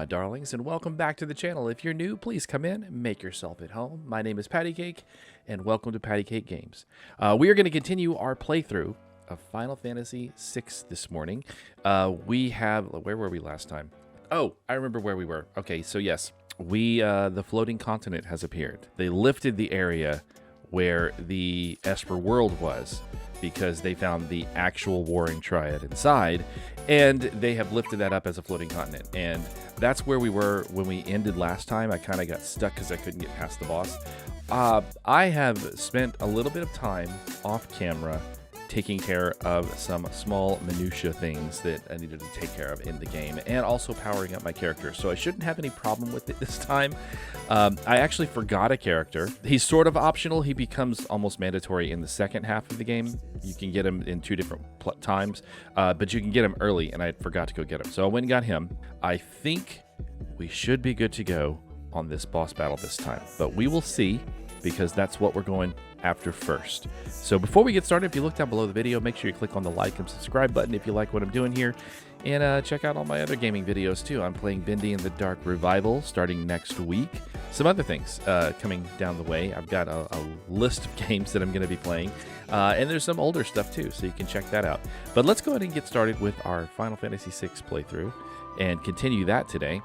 darlings, and welcome back to the channel. If you're new, please come in, make yourself at home. My name is Patty Cake, and welcome to Patty Cake Games. We are going to continue our playthrough of Final Fantasy VI this morning. Where were we last time? Oh, I remember where we were. Okay, so yes, the floating continent has appeared. They lifted the area where the Esper world was, because they found the actual warring triad inside, and they have lifted that up as a floating continent. And that's where we were when we ended last time. I kind of got stuck because I couldn't get past the boss. I have spent a little bit of time off camera taking care of some small minutia things that I needed to take care of in the game, and also powering up my character. So I shouldn't have any problem with it this time. I actually forgot a character. He's sort of optional. He becomes almost mandatory in the second half of the game. You can get him in two different times, but you can get him early, and I forgot to go get him. So I went and got him. I think we should be good to go on this boss battle this time, but we will see, because that's what we're going after first. So before we get started, if you look down below the video, make sure you click on the like and subscribe button if you like what I'm doing here, and check out all my other gaming videos too. I'm playing Bendy in the Dark Revival starting next week. Some other things coming down the way. I've got a list of games that I'm going to be playing, and there's some older stuff too, so you can check that out. But let's go ahead and get started with our Final Fantasy VI playthrough and continue that today.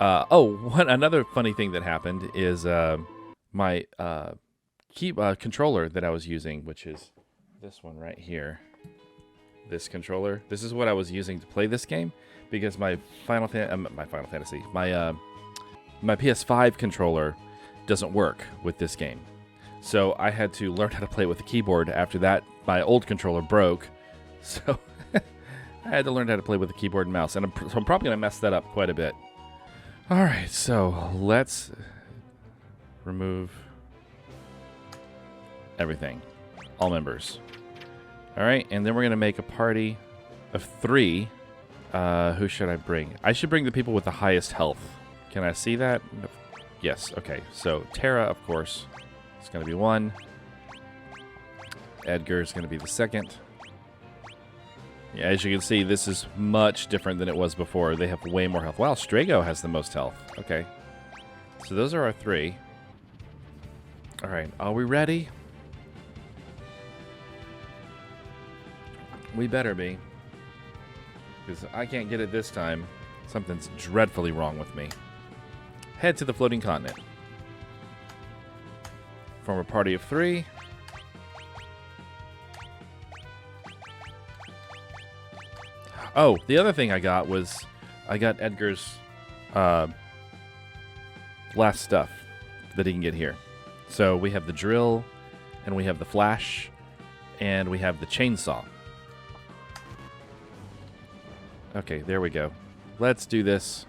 Another funny thing that happened is my controller that I was using, which is this one right here. This controller. This is what I was using to play this game, because my my PS5 controller doesn't work with this game. So I had to learn how to play with the keyboard. After that, my old controller broke, so I had to learn how to play with the keyboard and mouse, and I'm probably going to mess that up quite a bit. All right, so let's remove everything, all members. All right, and then we're gonna make a party of 3. Who should I bring? I should bring the people with the highest health. Can I see that? Yes. Okay, so Terra, of course, is gonna be 1. Edgar is gonna be the 2nd. Yeah, as you can see, this is much different than it was before. They have way more health. Wow, Strago has the most health. Okay, so those are our 3. All right, are we ready? We better be, because I can't get it this time. Something's dreadfully wrong with me. Head to the floating continent. Form a party of 3. Oh, the other thing I got was I got Edgar's last stuff that he can get here. So we have the drill, and we have the flash, and we have the chainsaw. Okay, there we go. Let's do this.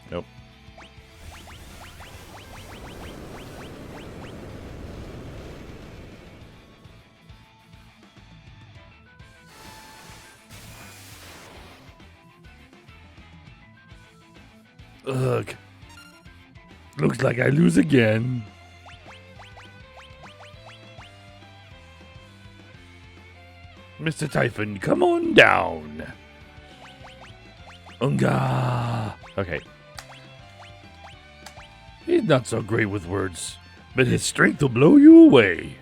Nope. Ugh. Looks like I lose again. Mr. Typhon, come on down. Unga. Okay. He's not so great with words, but his strength will blow you away.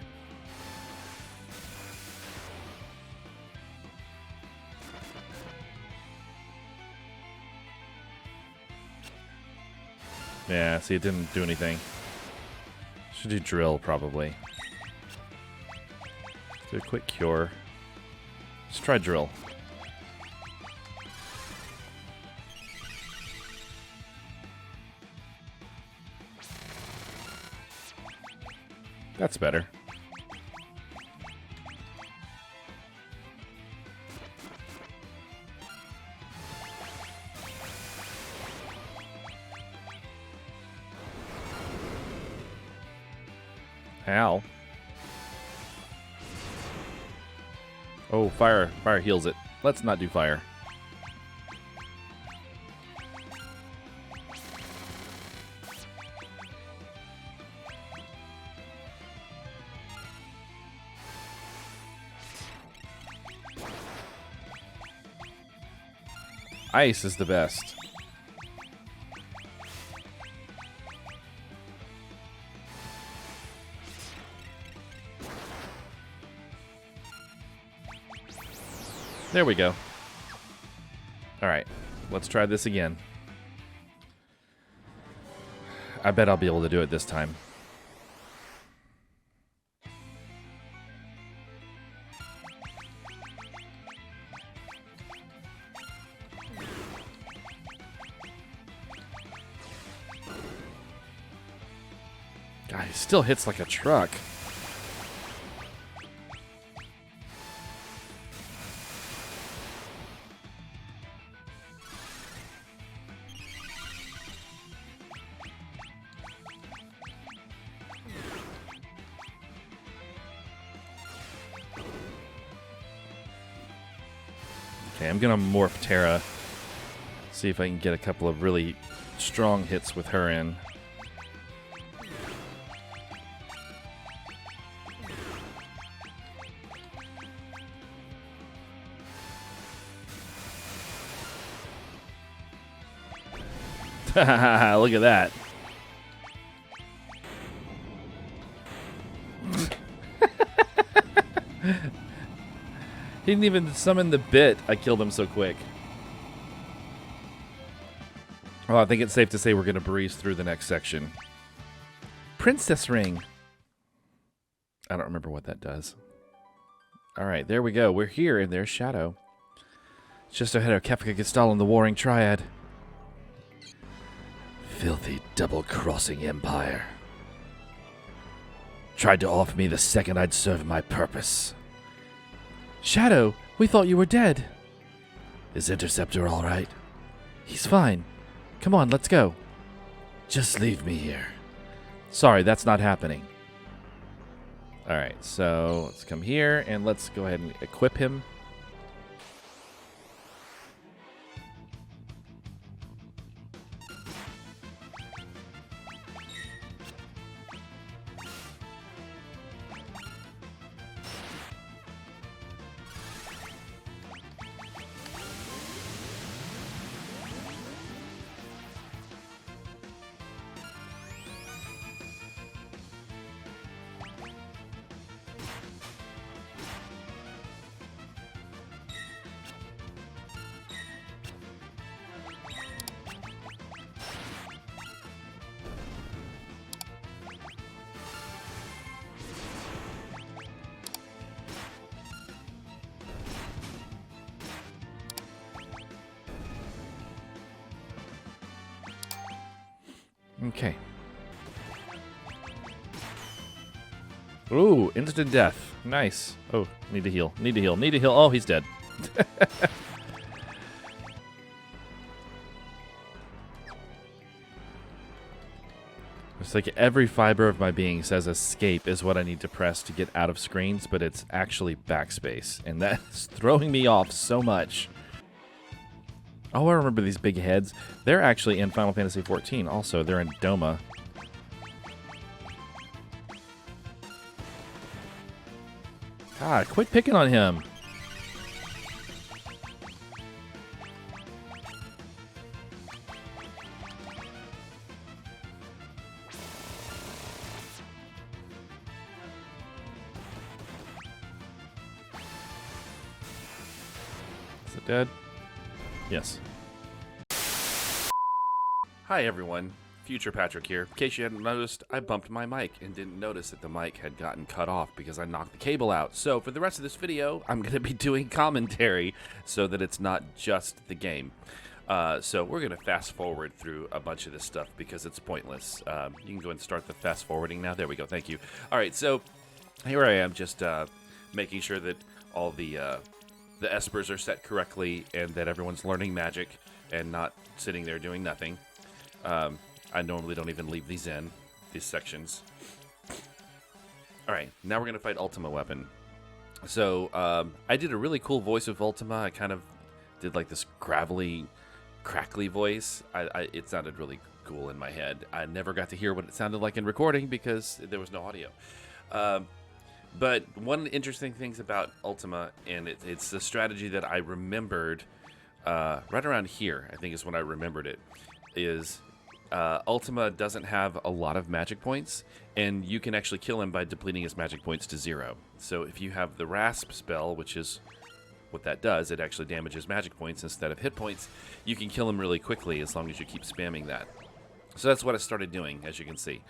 Yeah, see, it didn't do anything. Should do drill, probably. Do a quick cure. Let's try drill. That's better. Ow. Oh, fire. Fire heals it. Let's not do fire. Ice is the best. There we go. All right, let's try this again. I bet I'll be able to do it this time. God, he still hits like a truck. Okay, I'm gonna morph Terra. See if I can get a couple of really strong hits with her in. Look at that. He didn't even summon the bit. I killed him so quick. Well, I think it's safe to say we're going to breeze through the next section. Princess Ring. I don't remember what that does. All right, there we go. We're here, and there's Shadow. Just ahead of Kefka Gestal and the Warring Triad. Filthy double-crossing empire. Tried to off me the second I'd served my purpose. Shadow, we thought you were dead. Is Interceptor all right? He's fine. Come on, let's go. Just leave me here. Sorry, that's not happening. All right, so let's come here and let's go ahead and equip him. Okay. Ooh, instant death. Nice. Oh, need to heal. Need to heal. Need to heal. Oh, he's dead. It's like every fiber of my being says escape is what I need to press to get out of screens, but it's actually backspace. And that's throwing me off so much. Oh, I remember these big heads. They're actually in Final Fantasy XIV also. They're in Doma. God, quit picking on him. Is it dead? Yes. Hi everyone, Future Patrick here. In case you hadn't noticed, I bumped my mic and didn't notice that the mic had gotten cut off because I knocked the cable out. So for the rest of this video, I'm going to be doing commentary so that it's not just the game. So we're going to fast forward through a bunch of this stuff because it's pointless. You can go and start the fast forwarding now. There we go. Thank you. All right, so here I am just making sure that all the espers are set correctly and that everyone's learning magic and not sitting there doing nothing. I normally don't even leave these sections. Alright, now we're going to fight Ultima Weapon. So, I did a really cool voice of Ultima. I kind of did like this gravelly, crackly voice. It sounded really cool in my head. I never got to hear what it sounded like in recording because there was no audio. But one interesting thing about Ultima, and it's the strategy that I remembered right around here, I think is when I remembered it, is Ultima doesn't have a lot of magic points, and you can actually kill him by depleting his magic points to 0. So if you have the Rasp spell, which is what that does, it actually damages magic points instead of hit points, you can kill him really quickly as long as you keep spamming that. So that's what I started doing, as you can see.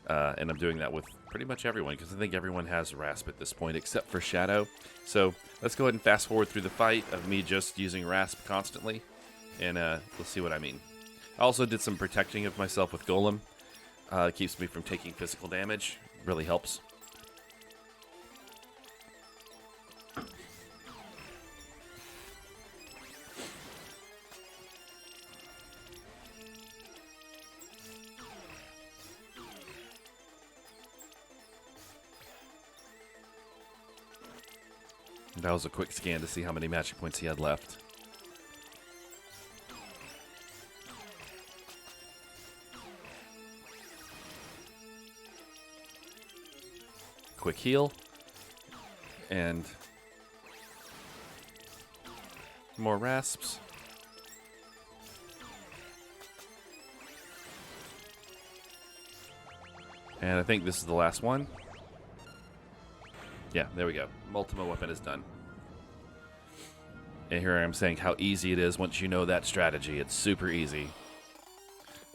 And I'm doing that with pretty much everyone, because I think everyone has Rasp at this point, except for Shadow. So let's go ahead and fast forward through the fight of me just using Rasp constantly, and we'll see what I mean. I also did some protecting of myself with Golem. It keeps me from taking physical damage. Really helps. That was a quick scan to see how many magic points he had left. Quick heal. And more rasps. And I think this is the last one. Yeah, there we go. Ultima weapon is done. And here I am saying how easy it is once you know that strategy. It's super easy.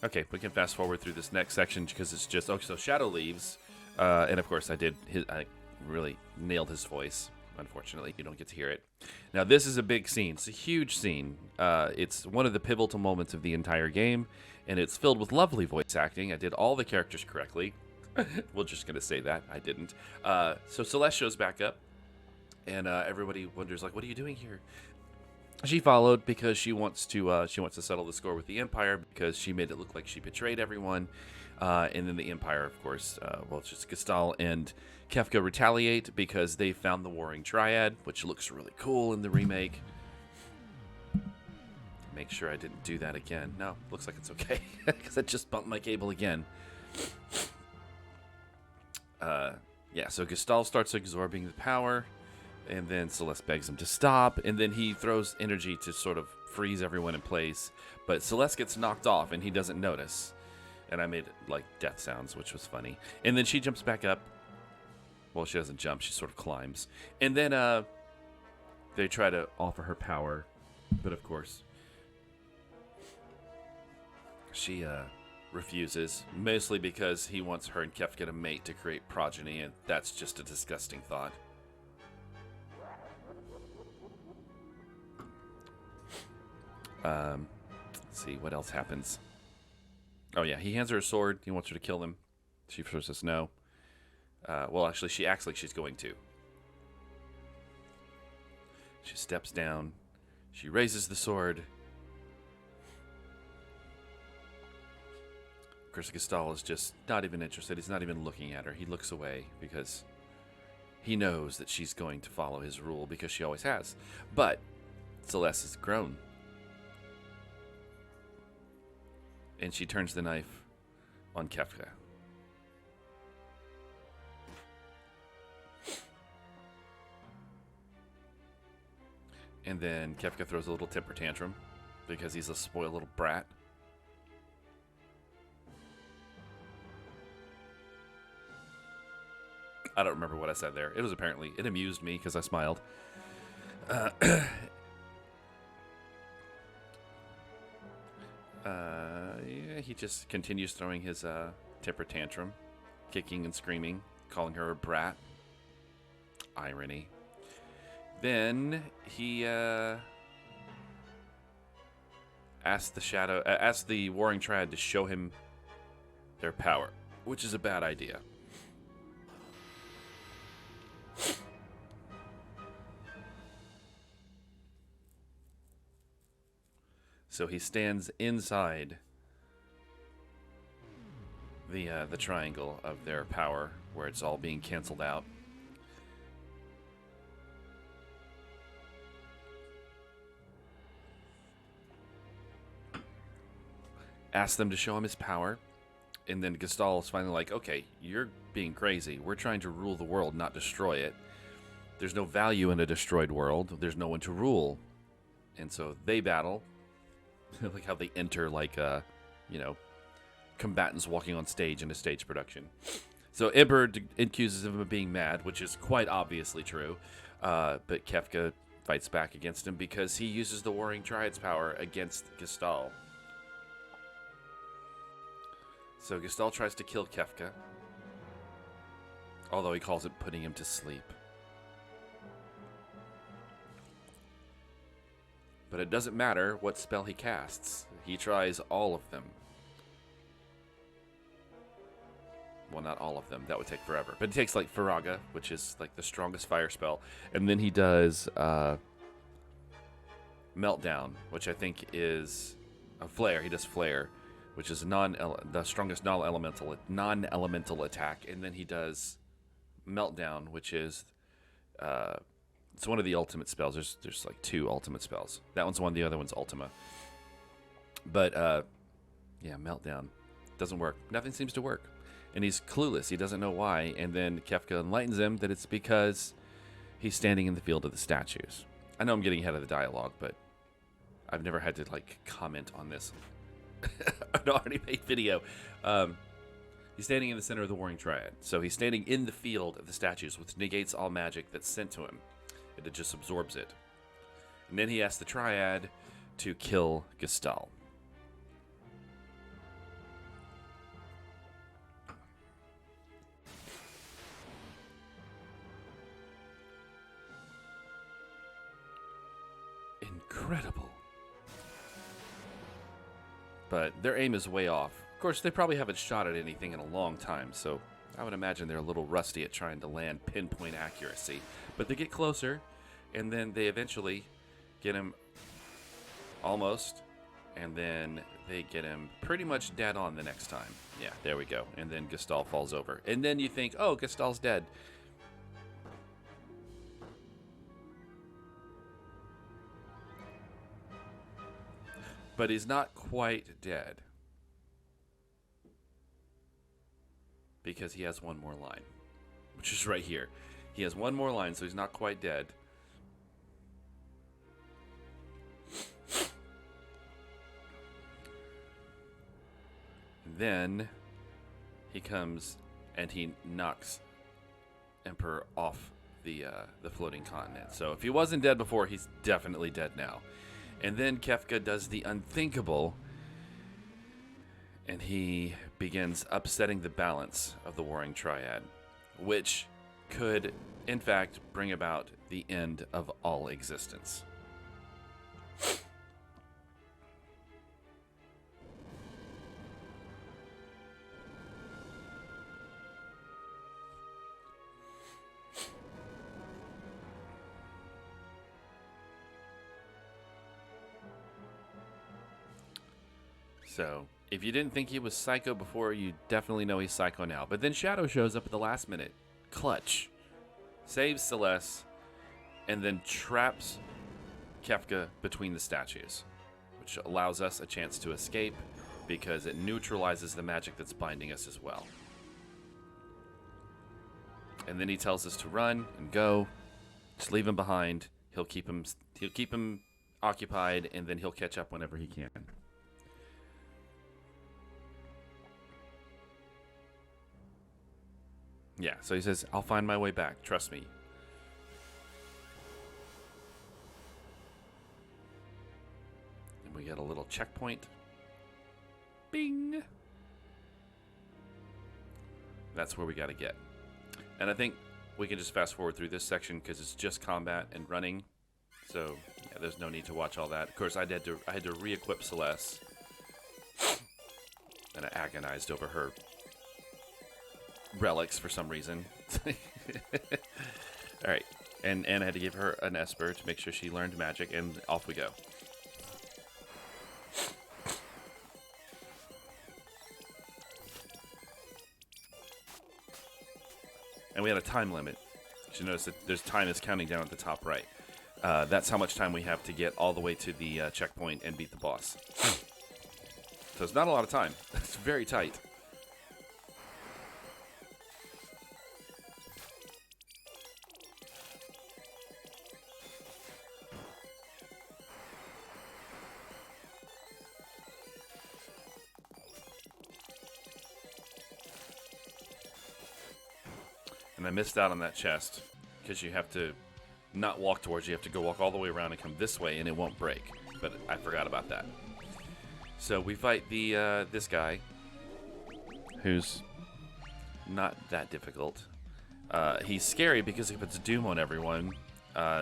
Okay, we can fast forward through this next section because it's just... Okay, so Shadow leaves. And of course I really nailed his voice. Unfortunately, you don't get to hear it. Now, this is a big scene. It's a huge scene. It's one of the pivotal moments of the entire game. And it's filled with lovely voice acting. I did all the characters correctly. We're just going to say that. I didn't. So Celeste shows back up. And everybody wonders, like, what are you doing here? She followed because she wants to settle the score with the Empire because she made it look like she betrayed everyone. And then the Empire, of course, well, it's just Gestal and Kefka retaliate because they found the Warring Triad, which looks really cool in the remake. Make sure I didn't do that again. No, looks like it's okay because I just bumped my cable again. Yeah, so Gestal starts absorbing the power. And then Celeste begs him to stop, and then he throws energy to sort of freeze everyone in place. But Celeste gets knocked off, and he doesn't notice. And I made, like, death sounds, which was funny. And then she jumps back up. Well, she doesn't jump. She sort of climbs. And then they try to offer her power. But, of course, she refuses. Mostly because he wants her and Kefka to mate to create progeny, and that's just a disgusting thought. Let's see what else happens. Oh yeah, he hands her a sword. He wants her to kill him. She first says no. Well, actually, she acts like she's going to. She steps down. She raises the sword. Of course, Gestal is just not even interested. He's not even looking at her. He looks away because he knows that she's going to follow his rule because she always has. But Celeste has grown. And she turns the knife on Kefka. And then Kefka throws a little temper tantrum because he's a spoiled little brat. I don't remember what I said there. It amused me because I smiled. Yeah, he just continues throwing his temper tantrum, kicking and screaming, calling her a brat. Irony. Then he asked the Warring Triad to show him their power, which is a bad idea. So he stands inside the triangle of their power, where it's all being canceled out. Asks them to show him his power, and then Gestal is finally like, okay, you're being crazy. We're trying to rule the world, not destroy it. There's no value in a destroyed world. There's no one to rule. And so they battle. Like how they enter like, combatants walking on stage in a stage production. So Emperor accuses him of being mad, which is quite obviously true. But Kefka fights back against him because he uses the Warring Triad's power against Gestal. So Gestal tries to kill Kefka, although he calls it putting him to sleep. But it doesn't matter what spell he casts. He tries all of them. Well, not all of them. That would take forever. But he takes, like, Faraga, which is, like, the strongest fire spell. And then he does Meltdown, which I think is a Flare. He does Flare, which is the strongest non-elemental attack. And then he does Meltdown, which is... it's one of the ultimate spells. There's like 2 ultimate spells. That one's one, the other one's Ultima. But, yeah, Meltdown. Doesn't work. Nothing seems to work. And he's clueless. He doesn't know why. And then Kefka enlightens him that it's because he's standing in the field of the statues. I know I'm getting ahead of the dialogue, but I've never had to, like, comment on this. An already made video. He's standing in the center of the Warring Triad. So he's standing in the field of the statues, which negates all magic that's sent to him. It just absorbs it. And then he asks the Triad to kill Gestal. Incredible. But their aim is way off. Of course, they probably haven't shot at anything in a long time, so I would imagine they're a little rusty at trying to land pinpoint accuracy. But they get closer, and then they eventually get him almost, and then they get him pretty much dead on the next time. Yeah, there we go. And then Gestal falls over. And then you think, oh, Gestal's dead. But he's not quite dead. Because he has one more line. Which is right here. He has one more line, so he's not quite dead. And then he comes and he knocks Emperor off the floating continent. So if he wasn't dead before, he's definitely dead now. And then Kefka does the unthinkable, and he begins upsetting the balance of the Warring Triad, which could, in fact, bring about the end of all existence. So, if you didn't think he was psycho before, you definitely know he's psycho now. But then Shadow shows up at the last minute. Clutch. Saves Celeste. And then traps Kefka between the statues. Which allows us a chance to escape. Because it neutralizes the magic that's binding us as well. And then he tells us to run and go. Just leave him behind. He'll keep him occupied. And then he'll catch up whenever he can. Yeah, so he says, I'll find my way back. Trust me. And we get a little checkpoint. Bing! That's where we got to get. And I think we can just fast forward through this section because it's just combat and running. So, yeah, there's no need to watch all that. Of course, I had to re-equip Celeste. And I agonized over her relics for some reason. Alright. And I had to give her an Esper to make sure she learned magic, and off we go. And we had a time limit. You should notice that there's time is counting down at the top right. That's how much time we have to get all the way to the checkpoint and beat the boss. So it's not a lot of time. It's very tight. And I missed out on that chest because you have to not walk towards, you have to go walk all the way around and come this way and it won't break. But I forgot about that. So we fight the this guy, who's not that difficult. He's scary because he puts doom on everyone.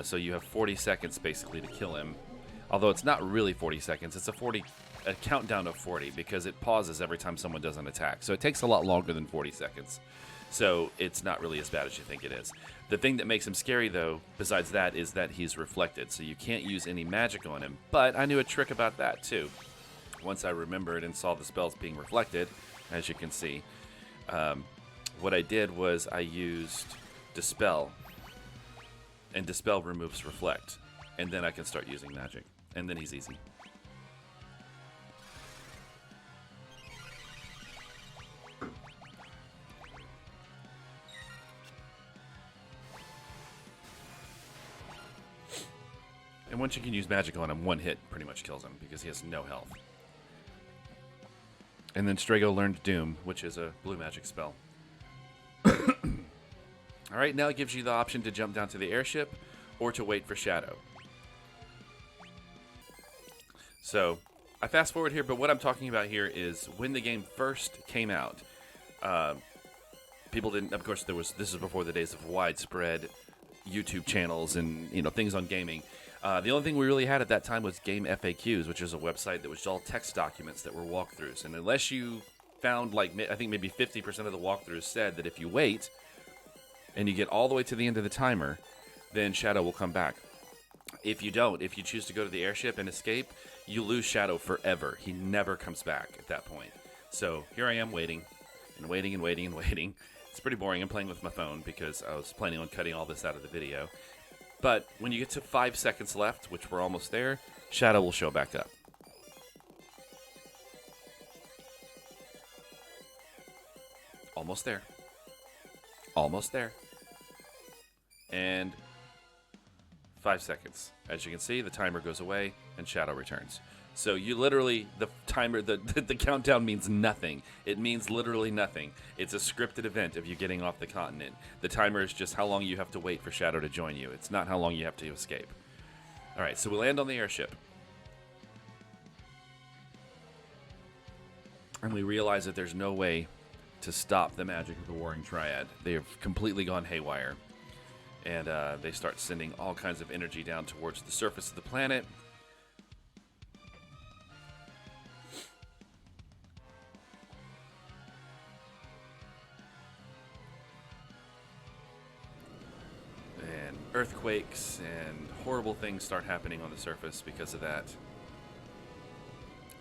So you have 40 seconds basically to kill him. Although it's not really 40 seconds, it's a countdown of 40 because it pauses every time someone does an attack. So it takes a lot longer than 40 seconds. So it's not really as bad as you think it is. The thing that makes him scary, though, besides that, is that he's reflected. So you can't use any magic on him. But I knew a trick about that, too. Once I remembered and saw the spells being reflected, as you can see, what I did was I used Dispel. And Dispel removes Reflect. And then I can start using magic. And then he's easy. And once you can use magic on him, one hit pretty much kills him because he has no health. And then Strago learned Doom, which is a blue magic spell. Alright, now it gives you the option to jump down to the airship or to wait for Shadow. So, I fast forward here, but what I'm talking about here is when the game first came out, people didn't, of course, this is before the days of widespread YouTube channels and, things on gaming. The only thing we really had at that time was Game FAQs, which is a website that was all text documents that were walkthroughs. And unless you found, I think maybe 50% of the walkthroughs said that if you wait and you get all the way to the end of the timer, then Shadow will come back. If you don't, if you choose to go to the airship and escape, you lose Shadow forever. He never comes back at that point. So here I am waiting and waiting and waiting and waiting. It's pretty boring. I'm playing with my phone because I was planning on cutting all this out of the video. But when you get to 5 seconds left, which we're almost there, Shadow will show back up. Almost there. Almost there. And 5 seconds. As you can see, the timer goes away and Shadow returns. So you literally, the timer, the countdown means nothing. It means literally nothing. It's a scripted event of you getting off the continent. The timer is just how long you have to wait for Shadow to join you. It's not how long you have to escape. All right, so we land on the airship. And we realize that there's no way to stop the magic of the Warring Triad. They have completely gone haywire. And they start sending all kinds of energy down towards the surface of the planet. Earthquakes and horrible things start happening on the surface because of that.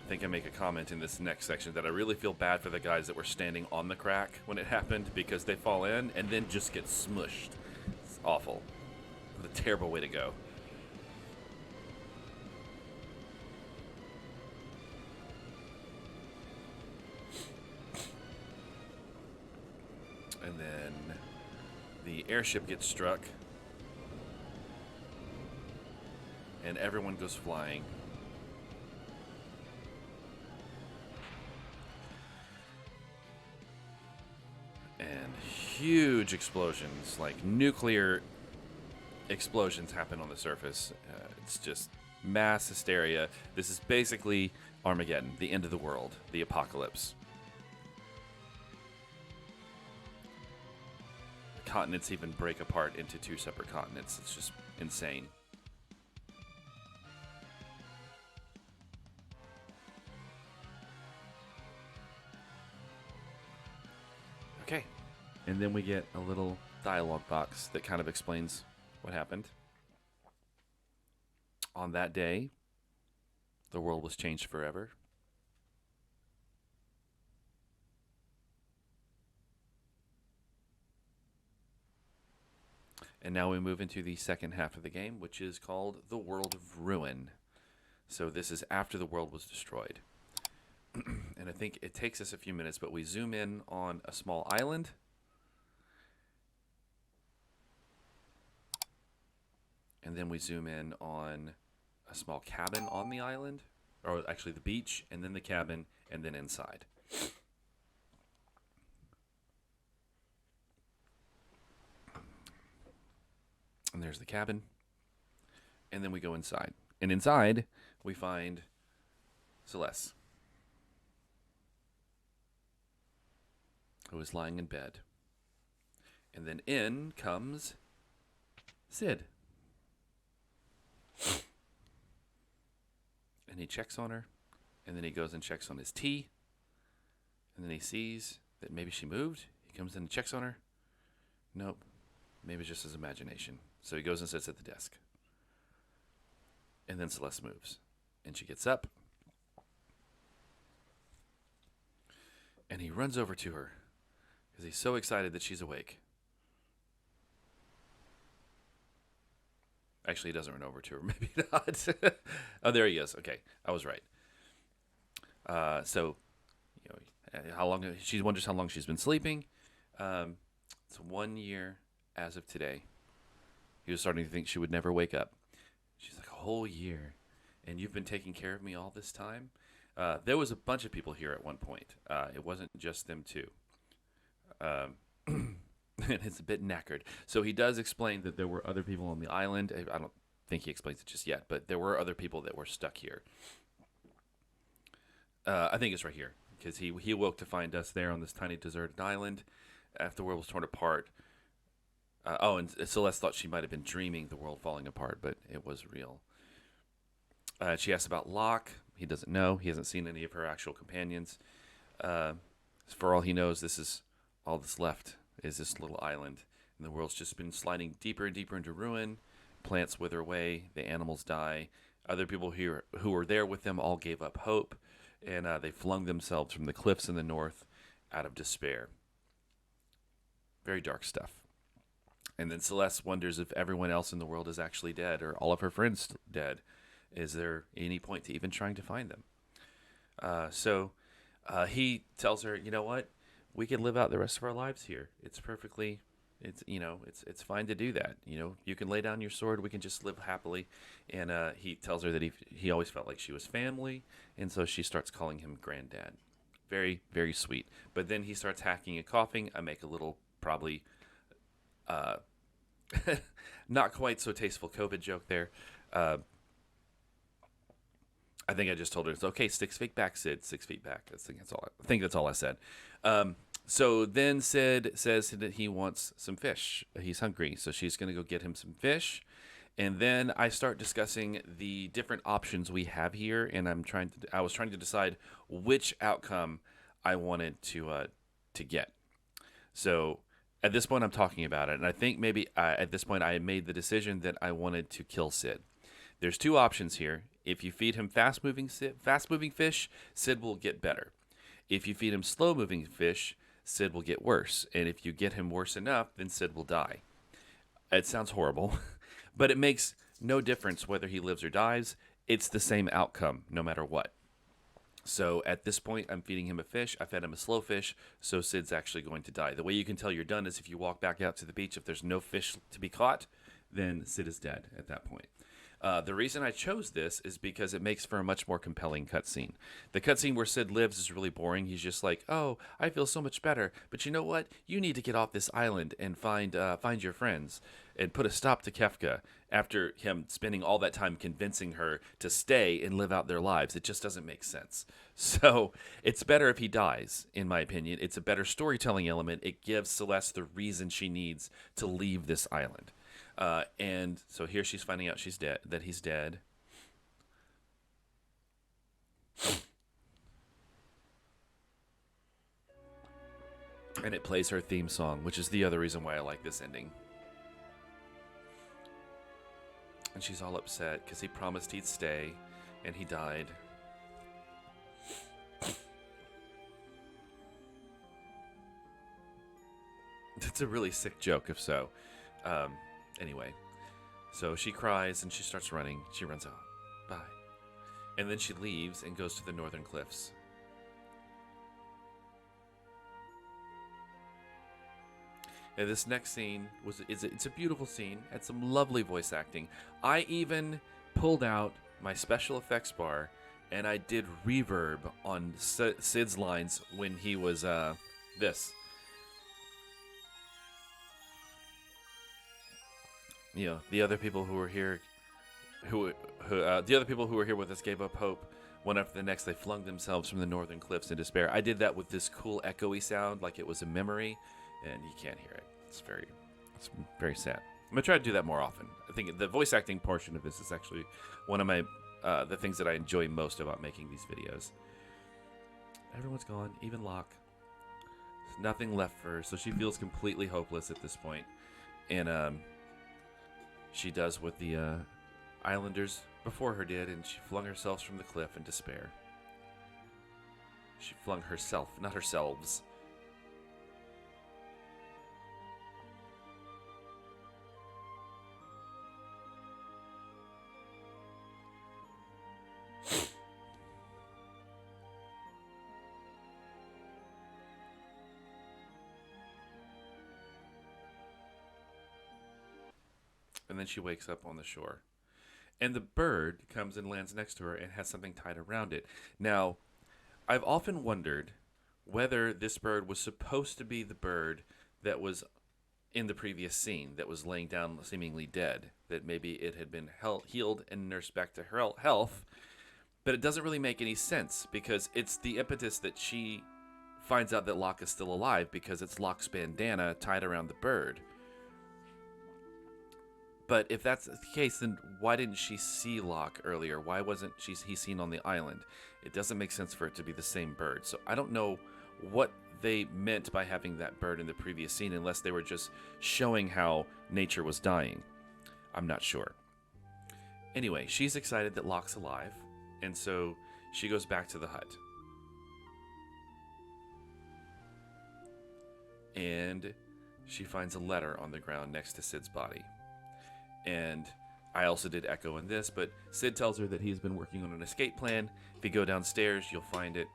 I think I make a comment in this next section that I really feel bad for the guys that were standing on the crack when it happened because they fall in and then just get smushed. It's awful. It's a terrible way to go. And then the airship gets struck. And everyone goes flying. And huge explosions, like nuclear explosions, happen on the surface. It's just mass hysteria. This is basically Armageddon, the end of the world, the apocalypse. The continents even break apart into 2 separate continents. It's just insane. Okay, and then we get a little dialogue box that kind of explains what happened. On that day, the world was changed forever. And now we move into the second half of the game, which is called the World of Ruin. So this is after the world was destroyed. And I think it takes us a few minutes, but we zoom in on a small island. And then we zoom in on a small cabin on the island. Or actually the beach, and then the cabin, and then inside. there's the cabin. And then we go inside. And inside, we find Celeste, who is lying in bed. And then in comes Sid. And he checks on her. And then he goes and checks on his tea. And then he sees that maybe she moved. He comes in and checks on her. Nope. Maybe it's just his imagination. So he goes and sits at the desk. And then Celeste moves. And she gets up. And he runs over to her because he's so excited that she's awake. Actually, he doesn't run over to her. Maybe not. Oh, there he is. Okay, I was right. So, how long? She wonders how long she's been sleeping. It's 1 year as of today. He was starting to think she would never wake up. She's like, a whole year, and you've been taking care of me all this time? There was a bunch of people here at one point. It wasn't just them two. And it's a bit knackered. So he does explain that there were other people on the island. I don't think he explains it just yet, but there were other people that were stuck here. I think it's right here, because he awoke to find us there on this tiny deserted island after the world was torn apart. And Celeste thought she might have been dreaming the world falling apart, but it was real. She asks about Locke. He doesn't know. He hasn't seen any of her actual companions. For all he knows, this is all that's left, is this little island. And the world's just been sliding deeper and deeper into ruin. Plants wither away. The animals die. Other people here who were there with them all gave up hope. And they flung themselves from the cliffs in the north out of despair. Very dark stuff. And then Celeste wonders if everyone else in the world is actually dead, or all of her friends dead. Is there any point to even trying to find them? So he tells her, you know what? We can live out the rest of our lives here. It's perfectly, it's fine to do that. You can lay down your sword. We can just live happily. And he tells her that he always felt like she was family. And so she starts calling him granddad. Very, very sweet. But then he starts hacking and coughing. I make a little, probably, not quite so tasteful COVID joke there. I think I just told her, it's okay, 6 feet back, Sid, 6 feet back. I think that's all I said. So then Sid says that he wants some fish. He's hungry, so she's going to go get him some fish. And then I start discussing the different options we have here, and I was trying to decide which outcome I wanted to get. So at this point, I'm talking about it, and I think maybe at this point I made the decision that I wanted to kill Sid. There's 2 options here. If you feed him fast-moving fish, Sid will get better. If you feed him slow-moving fish, Sid will get worse. And if you get him worse enough, then Sid will die. It sounds horrible, but it makes no difference whether he lives or dies. It's the same outcome, no matter what. So at this point, I'm feeding him a fish. I fed him a slow fish, so Sid's actually going to die. The way you can tell you're done is if you walk back out to the beach. If there's no fish to be caught, then Sid is dead at that point. The reason I chose this is because it makes for a much more compelling cutscene. The cutscene where Sid lives is really boring. He's just like, oh, I feel so much better. But you know what? You need to get off this island and find your friends and put a stop to Kefka after him spending all that time convincing her to stay and live out their lives. It just doesn't make sense. So it's better if he dies, in my opinion. It's a better storytelling element. It gives Celeste the reason she needs to leave this island. And so here she's finding out that he's dead. And it plays her theme song, which is the other reason why I like this ending. And she's all upset because he promised he'd stay, and he died. It's a really sick joke, if so. Anyway, so she cries and she starts running. She runs out. Bye. And then she leaves and goes to the northern cliffs. And this next scene it's a beautiful scene. Had some lovely voice acting. I even pulled out my special effects bar and I did reverb on Sid's lines when he was this. the other people who were here, the other people who were here with us gave up hope. One after the next, they flung themselves from the northern cliffs in despair. I did that with this cool echoey sound, like it was a memory, and you can't hear it. It's very sad. I'm gonna try to do that more often. I think the voice acting portion of this is actually one of my the things that I enjoy most about making these videos. Everyone's gone, even Locke. There's nothing left for her, so she feels completely hopeless at this point. And she does what the islanders before her did, and she flung herself from the cliff in despair. She flung herself, not herselves. And then she wakes up on the shore. And the bird comes and lands next to her and has something tied around it. Now, I've often wondered whether this bird was supposed to be the bird that was in the previous scene, that was laying down seemingly dead, that maybe it had been healed and nursed back to her health. But it doesn't really make any sense, because it's the impetus that she finds out that Locke is still alive, because it's Locke's bandana tied around the bird. But if that's the case, then why didn't she see Locke earlier? Why wasn't he seen on the island? It doesn't make sense for it to be the same bird. So I don't know what they meant by having that bird in the previous scene, unless they were just showing how nature was dying. I'm not sure. Anyway, she's excited that Locke's alive, and so she goes back to the hut. And she finds a letter on the ground next to Sid's body. And I also did echo in this, but Sid tells her that he's been working on an escape plan. If you go downstairs, you'll find it.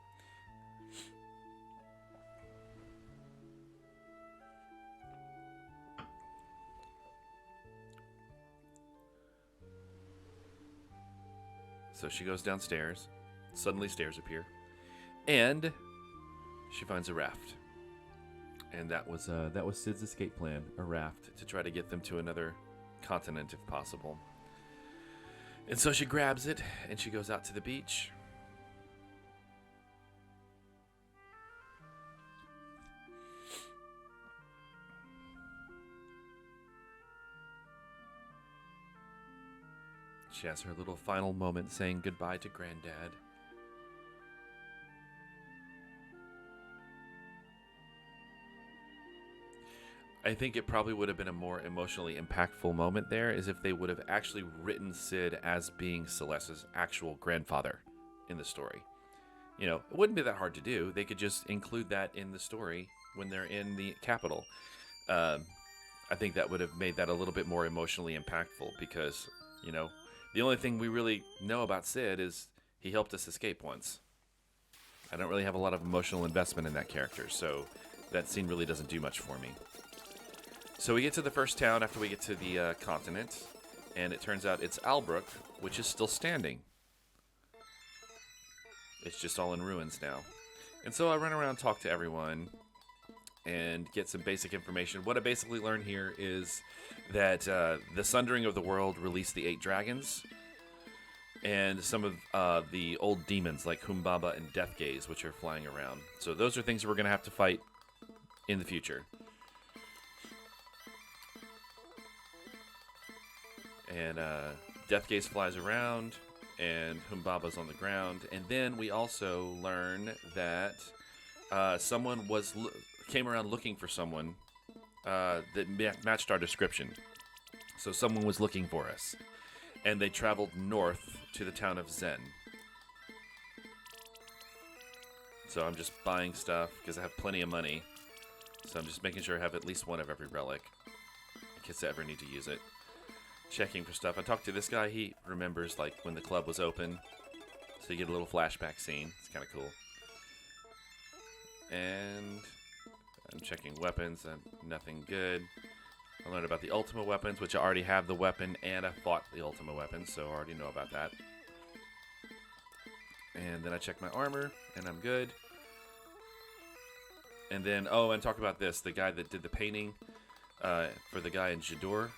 So she goes downstairs. Suddenly stairs appear. And she finds a raft. And that was Sid's escape plan, a raft, to try to get them to another continent if possible. And so she grabs it and she goes out to the beach. She has her little final moment saying goodbye to Granddad. I think it probably would have been a more emotionally impactful moment there, is if they would have actually written Sid as being Celeste's actual grandfather in the story. You know, it wouldn't be that hard to do. They could just include that in the story when they're in the capital. I think that would have made that a little bit more emotionally impactful, because, you know, the only thing we really know about Sid is he helped us escape once. I don't really have a lot of emotional investment in that character, so that scene really doesn't do much for me. So we get to the first town after we get to the continent, and it turns out it's Albrook, which is still standing. It's just all in ruins now. And so I run around, talk to everyone, and get some basic information. What I basically learn here is that the Sundering of the World released the 8 dragons, and some of the old demons like Humbaba and Deathgaze, which are flying around. So those are things that we're going to have to fight in the future. And Deathgaze flies around, and Humbaba's on the ground. And then we also learn that someone came around looking for someone that matched our description. So someone was looking for us. And they traveled north to the town of Zen. So I'm just buying stuff because I have plenty of money. So I'm just making sure I have at least one of every relic in case I ever need to use it. Checking for stuff. I talked to this guy. He remembers like when the club was open, so you get a little flashback scene. It's kind of cool. And I'm checking weapons. Nothing good. I learned about the Ultima weapons, which I already have the weapon, and I fought the Ultima weapons, so I already know about that. And then I check my armor, and I'm good. And then, and talk about this. The guy that did the painting for the guy in Jador.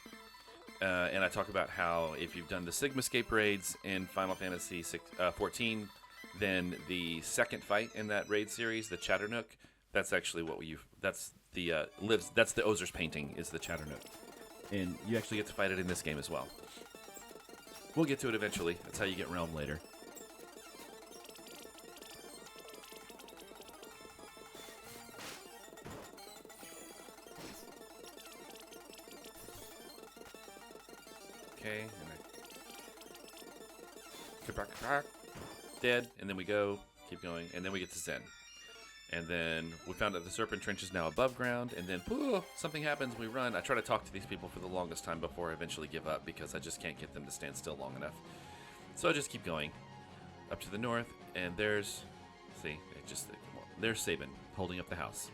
And I talk about how if you've done the Sigmascape raids in Final Fantasy 14, then the second fight in that raid series, the Chatternook, that's actually what that's the that's the Ozer's painting, is the Chatternook. And you actually get to fight it in this game as well. We'll get to it eventually. That's how you get Realm later. Okay, and dead, and then we go, keep going, and then we get to Zen. And then we found out the Serpent Trench is now above ground, and then something happens, we run. I try to talk to these people for the longest time before I eventually give up, because I just can't get them to stand still long enough. So I just keep going up to the north, and there's, there's Sabin holding up the house.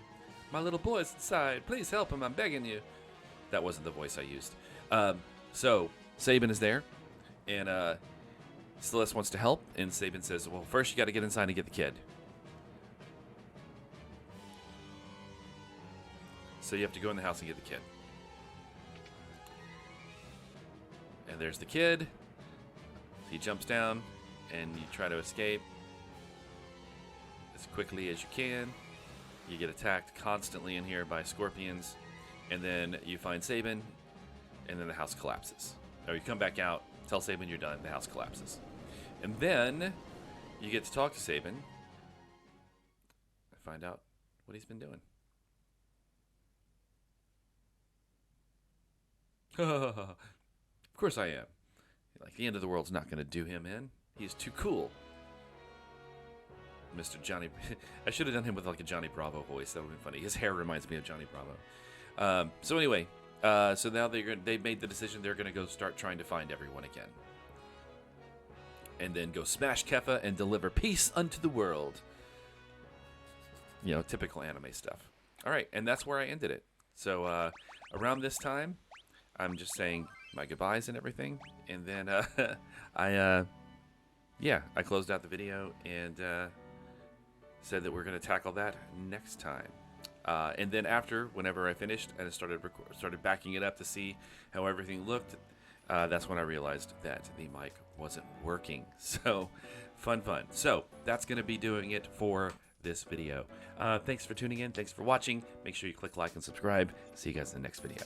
My little boy's inside, please help him, I'm begging you. That wasn't the voice I used. So Sabin is there, and Celeste wants to help, and Sabin says, well, first you got to get inside and get the kid. So you have to go in the house and get the kid. And there's the kid. He jumps down, and you try to escape as quickly as you can. You get attacked constantly in here by scorpions, and then you find Sabin, and then the house collapses. Or you come back out, tell Sabin you're done, the house collapses. And then you get to talk to Sabin and find out what he's been doing. Of course I am. Like, the end of the world's not going to do him in. He's too cool. Mr. Johnny... I should have done him with like a Johnny Bravo voice. That would have been funny. His hair reminds me of Johnny Bravo. So anyway, so now they've made the decision they're going to go start trying to find everyone again. And then go smash Keffa and deliver peace unto the world. You know, typical anime stuff. All right, and that's where I ended it. So around this time, I'm just saying my goodbyes and everything. And then I closed out the video and said that we're going to tackle that next time. And then after, whenever I finished and I started backing it up to see how everything looked, that's when I realized that the mic wasn't working. So, fun. So, that's going to be doing it for this video. Thanks for tuning in. Thanks for watching. Make sure you click like and subscribe. See you guys in the next video.